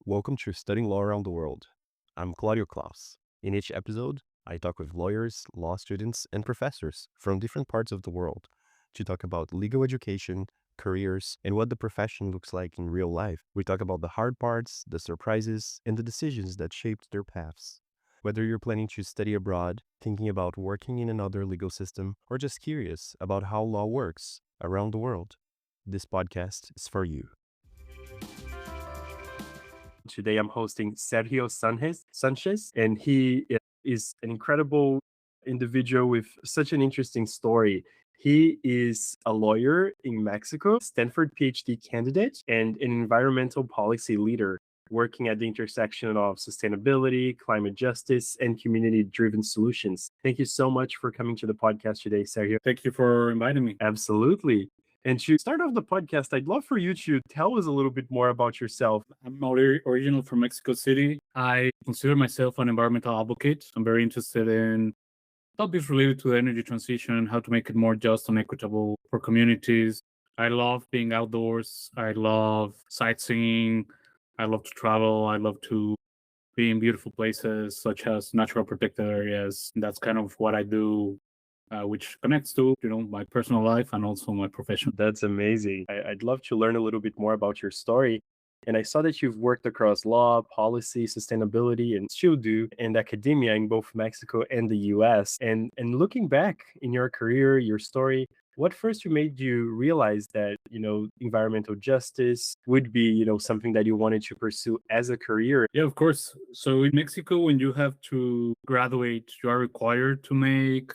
Welcome to Studying Law Around the World. I'm Claudio Klaus. In each episode, I talk with lawyers, law students, and professors from different parts of the world to talk about legal education, careers, and what the profession looks like in real life. We talk about the hard parts, the surprises, and the decisions that shaped their paths. Whether you're planning to study abroad, thinking about working in another legal system, or just curious about how law works around the world, this podcast is for you. Today I'm hosting Sergio Sanchez, and he is an incredible individual with such an interesting story. He is a lawyer in Mexico, Stanford PhD candidate, and an environmental policy leader working at the intersection of sustainability, climate justice, and community-driven solutions. Thank you so much for coming to the podcast today, Sergio. Thank you for inviting me. Absolutely. And to start off the podcast, I'd love for you to tell us a little bit more about yourself. I'm originally from Mexico City. I consider myself an environmental advocate. I'm very interested in topics related to the energy transition, how to make it more just and equitable for communities. I love being outdoors. I love sightseeing. I love to travel. I love to be in beautiful places such as natural protected areas. And that's kind of what I do, which connects to, my personal life and also my profession. That's amazing. I'd love to learn a little bit more about your story. And I saw that you've worked across law, policy, sustainability, and still do in academia in both Mexico and the US. And looking back in your career, your story, what first made you realize that, environmental justice would be, something that you wanted to pursue as a career? Yeah, of course. So in Mexico, when you have to graduate, you are required to make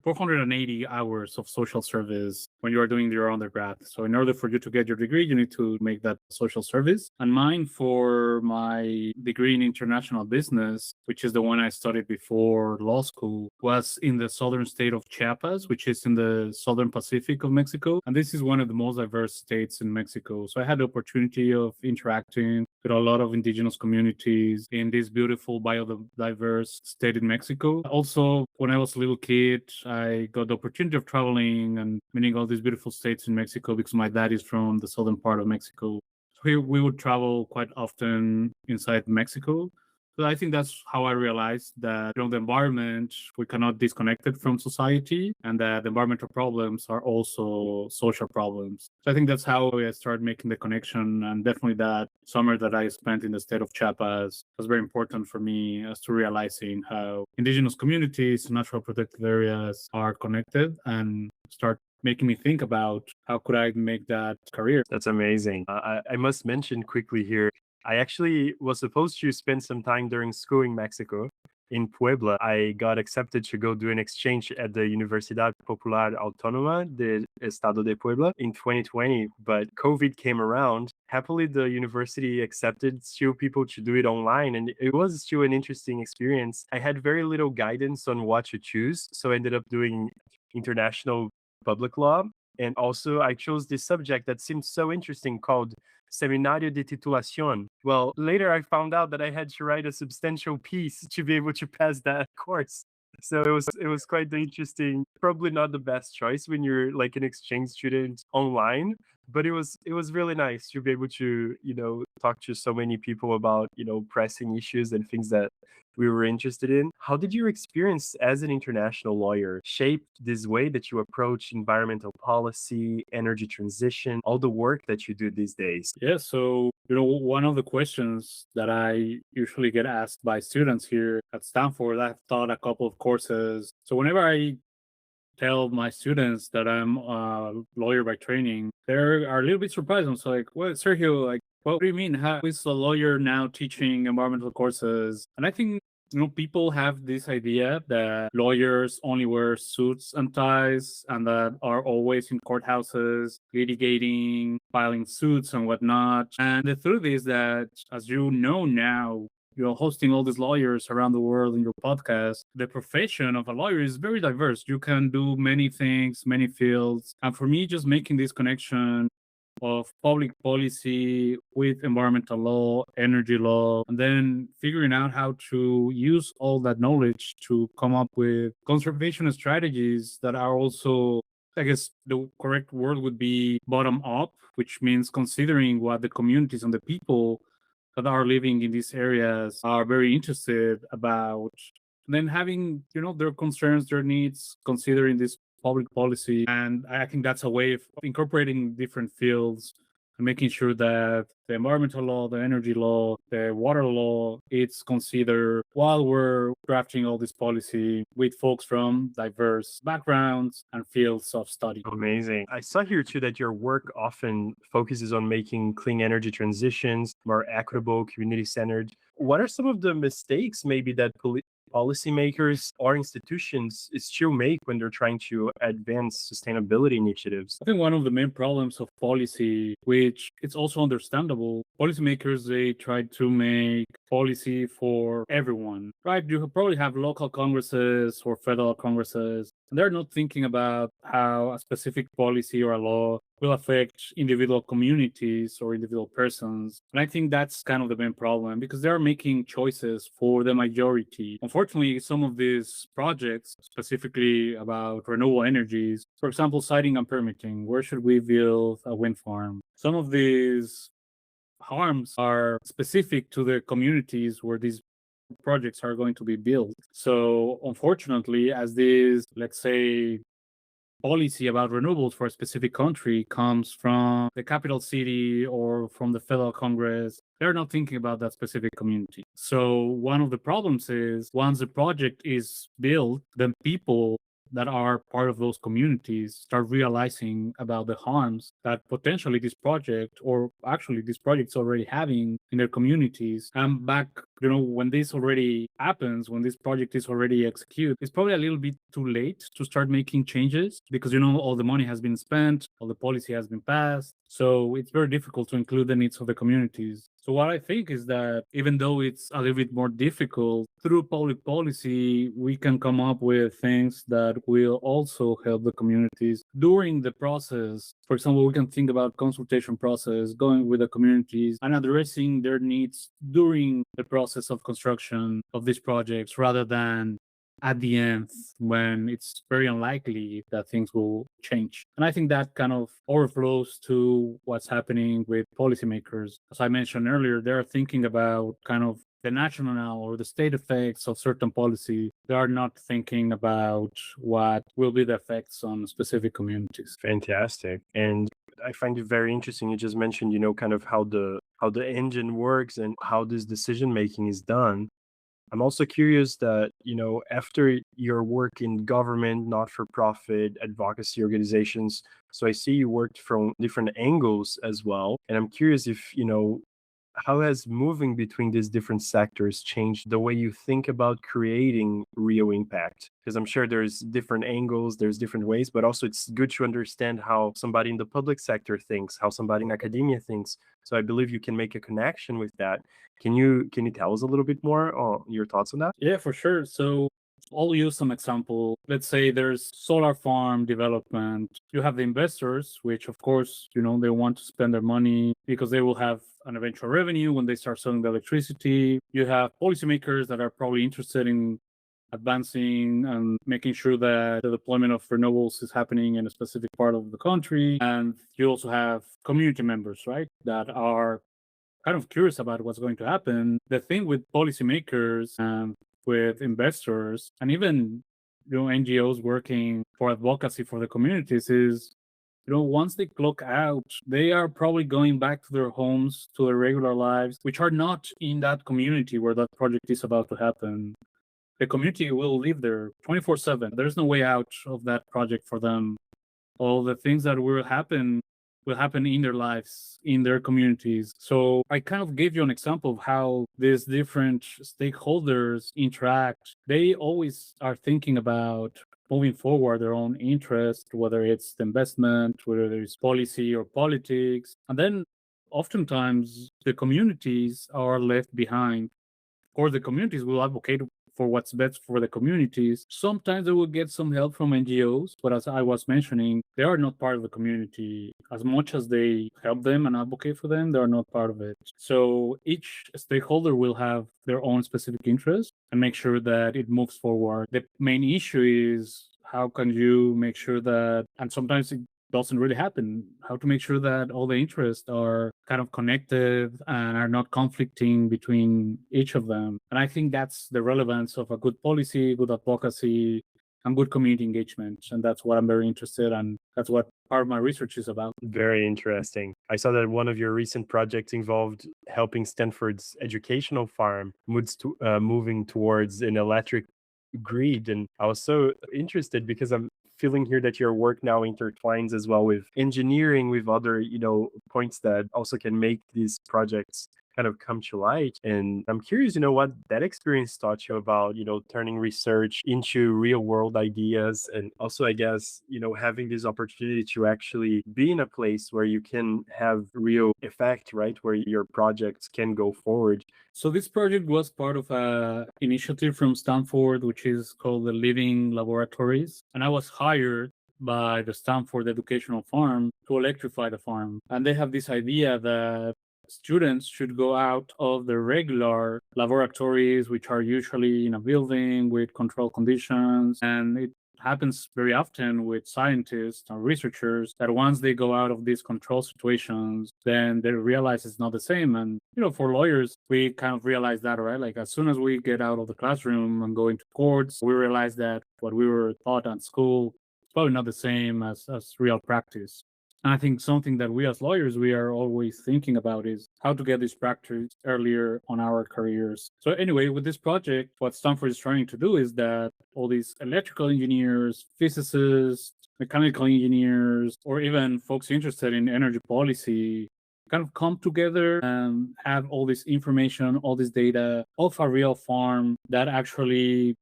480 hours of social service when you are doing your undergrad. So in order for you to get your degree, you need to make that social service. And mine, for my degree in international business, which is the one I studied before law school, was in the southern state of Chiapas, which is in the southern Pacific of Mexico. And this is one of the most diverse states in Mexico. So I had the opportunity of interacting with a lot of indigenous communities in this beautiful biodiverse state in Mexico. Also, when I was a little kid, I got the opportunity of traveling and meeting all these beautiful states in Mexico because my dad is from the southern part of Mexico. So we would travel quite often inside Mexico. So I think that's how I realized that the environment, we cannot disconnect it from society, and that environmental problems are also social problems. So I think that's how I started making the connection. And definitely that summer that I spent in the state of Chiapas was very important for me as to realizing how indigenous communities, natural protected areas are connected, and start making me think about how could I make that career. That's amazing. I must mention quickly here, I actually was supposed to spend some time during school in Mexico, in Puebla. I got accepted to go do an exchange at the Universidad Popular Autónoma del Estado de Puebla in 2020, but COVID came around. Happily, the university accepted still people to do it online, and it was still an interesting experience. I had very little guidance on what to choose, so I ended up doing international public law. And also, I chose this subject that seemed so interesting called Seminario de Titulación. Well, later I found out that I had to write a substantial piece to be able to pass that course. So it was quite interesting. Probably not the best choice when you're like an exchange student online, but it was really nice to be able to, talk to so many people about, pressing issues and things that we were interested in. How did your experience as an international lawyer shape this way that you approach environmental policy, energy transition, all the work that you do these days? Yeah, so, one of the questions that I usually get asked by students here at Stanford, I've taught a couple of courses. So whenever I tell my students that I'm a lawyer by training, they are a little bit surprised. I'm like, what, Sergio, like, what do you mean? How is a lawyer now teaching environmental courses? And I think, people have this idea that lawyers only wear suits and ties and that are always in courthouses, litigating, filing suits and whatnot. And the truth is that, as you know now, you're hosting all these lawyers around the world in your podcast. The profession of a lawyer is very diverse. You can do many things, many fields. And for me, just making this connection of public policy with environmental law, energy law, and then figuring out how to use all that knowledge to come up with conservation strategies that are also, I guess the correct word would be bottom up, which means considering what the communities and the people that are living in these areas are very interested about. And then having, their concerns, their needs, considering this public policy. And I think that's a way of incorporating different fields and making sure that the environmental law, the energy law, the water law, it's considered while we're drafting all this policy with folks from diverse backgrounds and fields of study. Amazing. I saw here too that your work often focuses on making clean energy transitions more equitable, community centered. What are some of the mistakes maybe that policymakers or institutions still make when they're trying to advance sustainability initiatives? I think one of the main problems of policy, which it's also understandable, policymakers, they try to make policy for everyone, right? You probably have local congresses or federal congresses, and they're not thinking about how a specific policy or a law will affect individual communities or individual persons. And I think that's kind of the main problem because they're making choices for the majority. Unfortunately, some of these projects, specifically about renewable energies, for example, siting and permitting, where should we build a wind farm? Some of these harms are specific to the communities where these projects are going to be built. So unfortunately, as this, let's say, policy about renewables for a specific country comes from the capital city or from the federal Congress, they're not thinking about that specific community. So one of the problems is once the project is built, then people that are part of those communities start realizing about the harms that potentially this project, or actually this project's already having in their communities. And back, when this already happens, when this project is already executed, it's probably a little bit too late to start making changes because, all the money has been spent, all the policy has been passed. So it's very difficult to include the needs of the communities. So what I think is that even though it's a little bit more difficult, through public policy, we can come up with things that will also help the communities during the process. For example, we can think about consultation process, going with the communities and addressing their needs during the process of construction of these projects rather than at the end when it's very unlikely that things will change. And I think that kind of overflows to what's happening with policymakers. As I mentioned earlier, they're thinking about kind of the national or the state effects of certain policy. They are not thinking about what will be the effects on specific communities. Fantastic. And I find it very interesting. You just mentioned, kind of how the engine works and how this decision making is done. I'm also curious that, after your work in government, not-for-profit, advocacy organizations, so I see you worked from different angles as well. And I'm curious if, how has moving between these different sectors changed the way you think about creating real impact? Because I'm sure there's different angles, there's different ways, but also it's good to understand how somebody in the public sector thinks, how somebody in academia thinks. So I believe you can make a connection with that. Can you tell us a little bit more on your thoughts on that? Yeah, for sure. So I'll use some example. Let's say there's solar farm development. You have the investors, which of course, they want to spend their money because they will have an eventual revenue when they start selling the electricity. You have policymakers that are probably interested in advancing and making sure that the deployment of renewables is happening in a specific part of the country. And you also have community members, right, that are kind of curious about what's going to happen. The thing with policymakers and with investors and even NGOs working for advocacy for the communities is once they clock out, they are probably going back to their homes, to their regular lives, which are not in that community where that project is about to happen. The community will live there 24/7. There's no way out of that project for them. All the things that will happen in their lives, in their communities. So I kind of gave you an example of how these different stakeholders interact. They always are thinking about moving forward their own interest, whether it's the investment, whether it's policy or politics. And then oftentimes the communities are left behind. Of course, the communities will advocate for what's best for the communities. Sometimes they will get some help from NGOs, but as I was mentioning, they are not part of the community. As much as they help them and advocate for them, they are not part of it. So each stakeholder will have their own specific interest and make sure that it moves forward. The main issue is how can you make sure that, and sometimes doesn't really happen, how to make sure that all the interests are kind of connected and are not conflicting between each of them. And I think that's the relevance of a good policy, good advocacy, and good community engagement. And that's what I'm very interested in. And that's what part of my research is about. Very interesting. I saw that one of your recent projects involved helping Stanford's educational farm moving towards an electric grid. And I was so interested because I'm feeling here that your work now intertwines as well with engineering, with other, points that also can make these projects kind of come to light. And I'm curious, what that experience taught you about, turning research into real world ideas. And also, I guess, having this opportunity to actually be in a place where you can have real effect, right? Where your projects can go forward. So this project was part of a initiative from Stanford, which is called the Living Laboratories. And I was hired by the Stanford Educational Farm to electrify the farm. And they have this idea that students should go out of the regular laboratories, which are usually in a building with controlled conditions. And it happens very often with scientists or researchers that once they go out of these control situations, then they realize it's not the same. And, for lawyers, we kind of realize that, right? Like as soon as we get out of the classroom and go into courts, we realize that what we were taught at school is probably not the same as real practice. And I think something that we as lawyers, we are always thinking about is how to get this practice earlier on our careers. So anyway, with this project, what Stanford is trying to do is that all these electrical engineers, physicists, mechanical engineers, or even folks interested in energy policy kind of come together and have all this information, all this data of a real farm that actually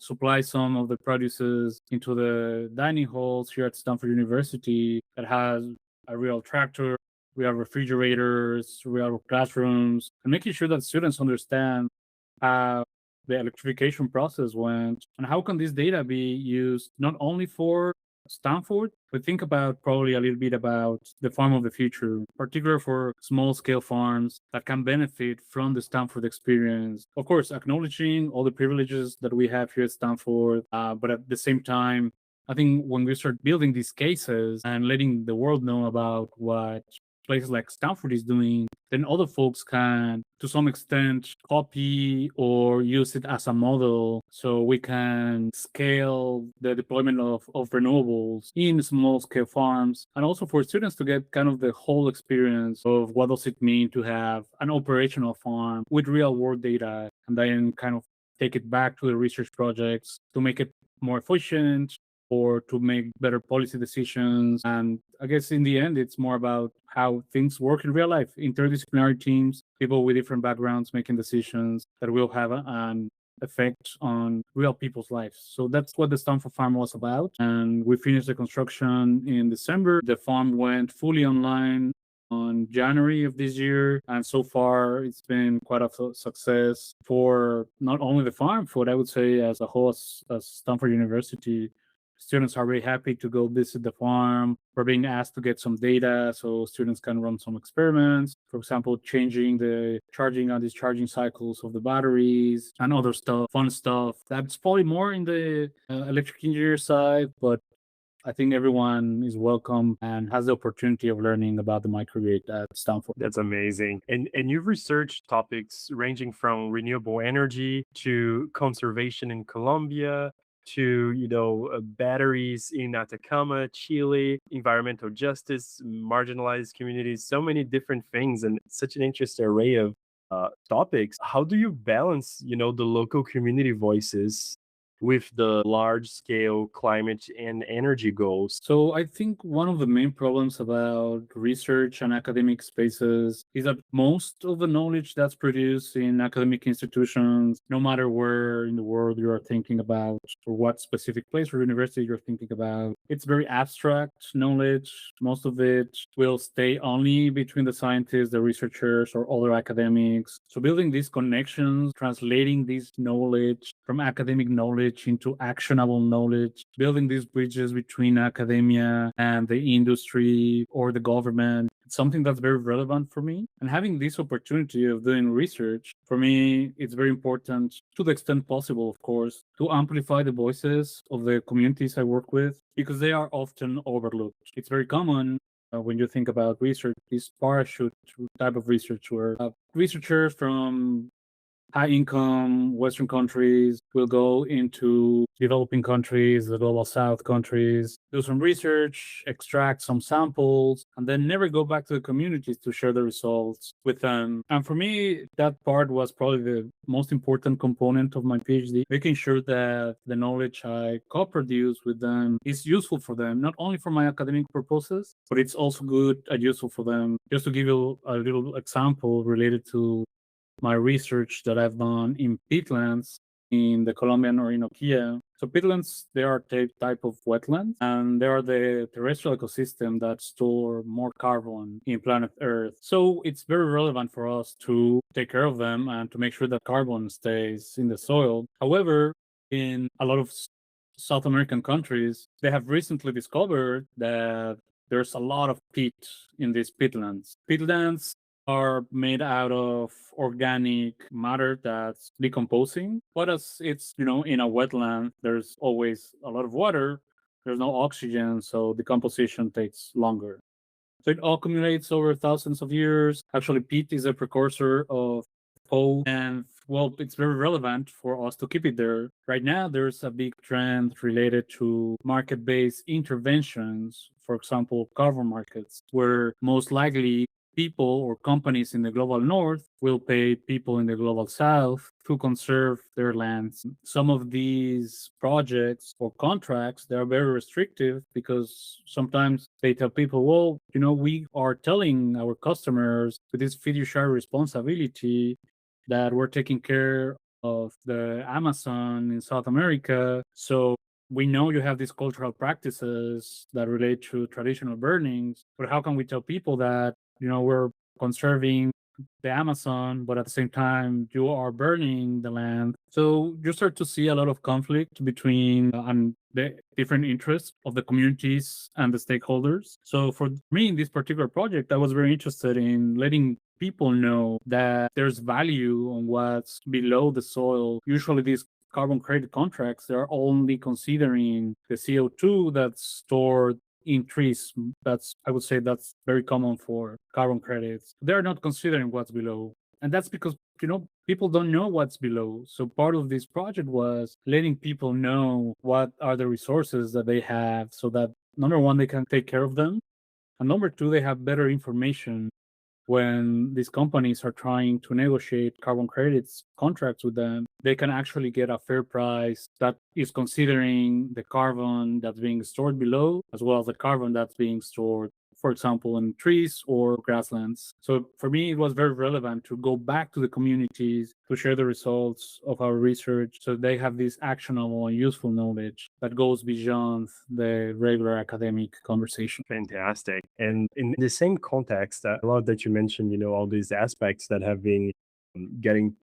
supply some of the produces into the dining halls here at Stanford University that has a real tractor. We have refrigerators, we have classrooms, and making sure that students understand how the electrification process went and how can this data be used not only for Stanford, but think about probably a little bit about the farm of the future, particularly for small scale farms that can benefit from the Stanford experience. Of course, acknowledging all the privileges that we have here at Stanford, but at the same time, I think when we start building these cases and letting the world know about what places like Stanford is doing, then other folks can, to some extent, copy or use it as a model so we can scale the deployment of renewables in small scale farms, and also for students to get kind of the whole experience of what does it mean to have an operational farm with real world data, and then kind of take it back to the research projects to make it more efficient or to make better policy decisions. And I guess in the end, it's more about how things work in real life. Interdisciplinary teams, people with different backgrounds making decisions that will have an effect on real people's lives. So that's what the Stanford Farm was about. And we finished the construction in December. The farm went fully online on January of this year. And so far, it's been quite a success for not only the farm, but I would say as a whole, as Stanford University. Students are very happy to go visit the farm. We're being asked to get some data so students can run some experiments. For example, changing the charging and discharging cycles of the batteries and other stuff, fun stuff. That's probably more in the electric engineer side, but I think everyone is welcome and has the opportunity of learning about the microgrid at Stanford. That's amazing. And you've researched topics ranging from renewable energy to conservation in Colombia to batteries in Atacama, Chile, environmental justice, marginalized communities, so many different things, and such an interesting array of topics. How do you balance the local community voices with the large scale climate and energy goals? So I think one of the main problems about research and academic spaces is that most of the knowledge that's produced in academic institutions, no matter where in the world you are thinking about or what specific place or university you're thinking about, it's very abstract knowledge. Most of it will stay only between the scientists, the researchers, or other academics. So building these connections, translating this knowledge from academic knowledge knowledge into actionable knowledge, building these bridges between academia and the industry or the government. It's something that's very relevant for me. And having this opportunity of doing research, for me, it's very important, to the extent possible, of course, to amplify the voices of the communities I work with, because they are often overlooked. It's very common when you think about research, this parachute type of research where researchers from high income Western countries will go into developing countries, the global South countries, do some research, extract some samples, and then never go back to the communities to share the results with them. And for me, that part was probably the most important component of my PhD, making sure that the knowledge I co-produce with them is useful for them, not only for my academic purposes, but it's also good and useful for them. Just to give you a little example related to my research that I've done in peatlands in the Colombian Orinoquia. So peatlands, they are type of wetlands, and they are the terrestrial ecosystem that store more carbon in planet Earth. So it's very relevant for us to take care of them and to make sure that carbon stays in the soil. However, in a lot of South American countries, they have recently discovered that there's a lot of peat in these peatlands. Peatlands are made out of organic matter that's decomposing. But as it's, in a wetland, there's always a lot of water. There's no oxygen, so decomposition takes longer. So it accumulates over thousands of years. Actually, peat is a precursor of coal, and well, it's very relevant for us to keep it there. Right now, there's a big trend related to market-based interventions, for example, carbon markets, where most likely people or companies in the global north will pay people in the global south to conserve their lands. Some of these projects or contracts, they are very restrictive because sometimes they tell people, well, we are telling our customers with this fiduciary responsibility that we're taking care of the Amazon in South America. So we know you have these cultural practices that relate to traditional burnings, but how can we tell people that we're conserving the Amazon, but at the same time, you are burning the land? So you start to see a lot of conflict between and the different interests of the communities and the stakeholders. So for me, in this particular project, I was very interested in letting people know that there's value on what's below the soil. Usually these carbon credit contracts, they're only considering the CO2 that's stored in trees. I would say that's very common for carbon credits. They're not considering what's below. And that's because, people don't know what's below. So part of this project was letting people know what are the resources that they have so that, number one, they can take care of them. And number two, they have better information when these companies are trying to negotiate carbon credits contracts with them. They can actually get a fair price that is considering the carbon that's being stored below, as well as the carbon that's being stored, for example, in trees or grasslands. So for me, it was very relevant to go back to the communities to share the results of our research so they have this actionable and useful knowledge that goes beyond the regular academic conversation. Fantastic. And in the same context, I love that you mentioned, all these aspects that have been getting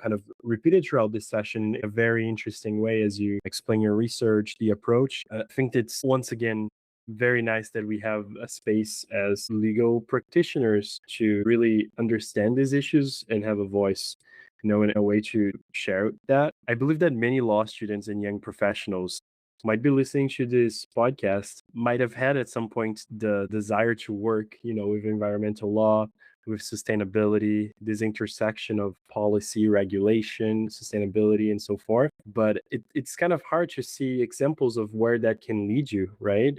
kind of repeated throughout this session in a very interesting way as you explain your research, the approach. I think it's once again very nice that we have a space as legal practitioners to really understand these issues and have a voice, in a way to share that. I believe that many law students and young professionals might be listening to this podcast might have had at some point the desire to work, with environmental law, with sustainability, this intersection of policy, regulation, sustainability, and so forth. But it's kind of hard to see examples of where that can lead you, right?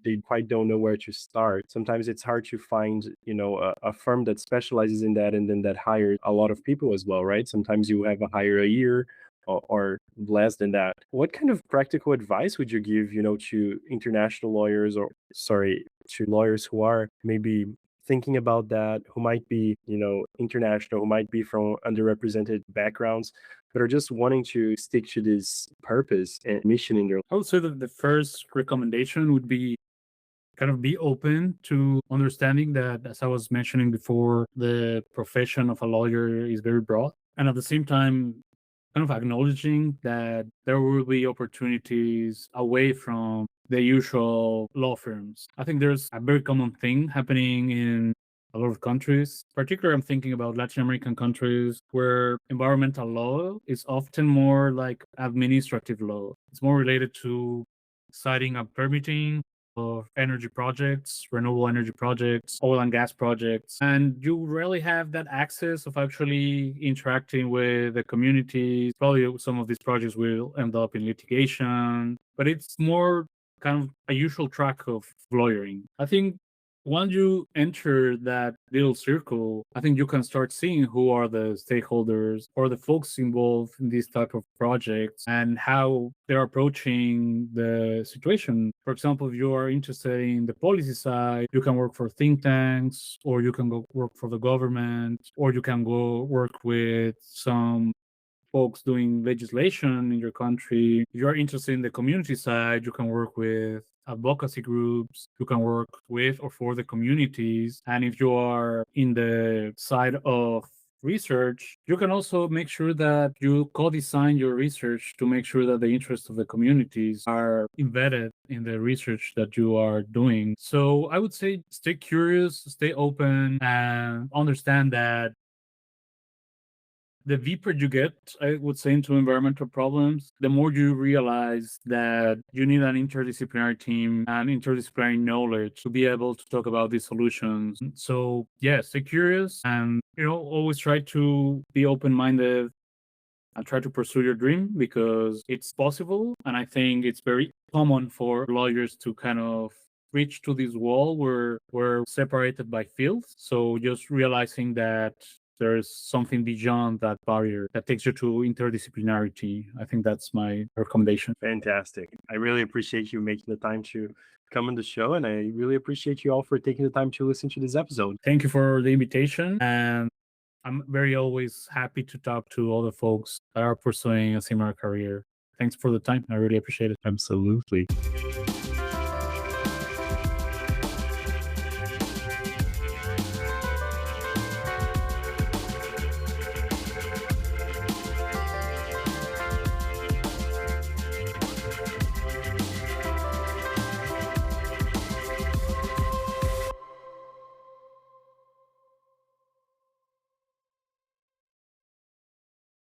They quite don't know where to start. Sometimes it's hard to find, a firm that specializes in that and then that hires a lot of people as well, right? Sometimes you have a hire a year or less than that. What kind of practical advice would you give, to international lawyers to lawyers who are maybe thinking about that, who might be, international, who might be from underrepresented backgrounds, but are just wanting to stick to this purpose and mission in their life? I would say that the first recommendation would be kind of be open to understanding that, as I was mentioning before, the profession of a lawyer is very broad. And at the same time, kind of acknowledging that there will be opportunities away from the usual law firms. I think there's a very common thing happening in a lot of countries. Particularly, I'm thinking about Latin American countries where environmental law is often more like administrative law. It's more related to citing and permitting of energy projects, renewable energy projects, oil and gas projects. And you rarely have that access of actually interacting with the communities. Probably some of these projects will end up in litigation, but it's more kind of a usual track of lawyering. I think once you enter that little circle, I think you can start seeing who are the stakeholders or the folks involved in these type of projects and how they're approaching the situation. For example, if you are interested in the policy side, you can work for think tanks, or you can go work for the government, or you can go work with some folks doing legislation in your country. If you're interested in the community side, you can work with advocacy groups, you can work with or for the communities. And if you are in the side of research, you can also make sure that you co-design your research to make sure that the interests of the communities are embedded in the research that you are doing. So I would say stay curious, stay open, and understand that the deeper you get, I would say, into environmental problems, the more you realize that you need an interdisciplinary team and interdisciplinary knowledge to be able to talk about these solutions. So, yeah, stay curious and, always try to be open-minded and try to pursue your dream because it's possible. And I think it's very common for lawyers to kind of reach to this wall where we're separated by fields. So just realizing that there's something beyond that barrier that takes you to interdisciplinarity. I think that's my recommendation. Fantastic. I really appreciate you making the time to come on the show, and I really appreciate you all for taking the time to listen to this episode. Thank you for the invitation, and I'm very always happy to talk to other folks that are pursuing a similar career. Thanks for the time. I really appreciate it. Absolutely.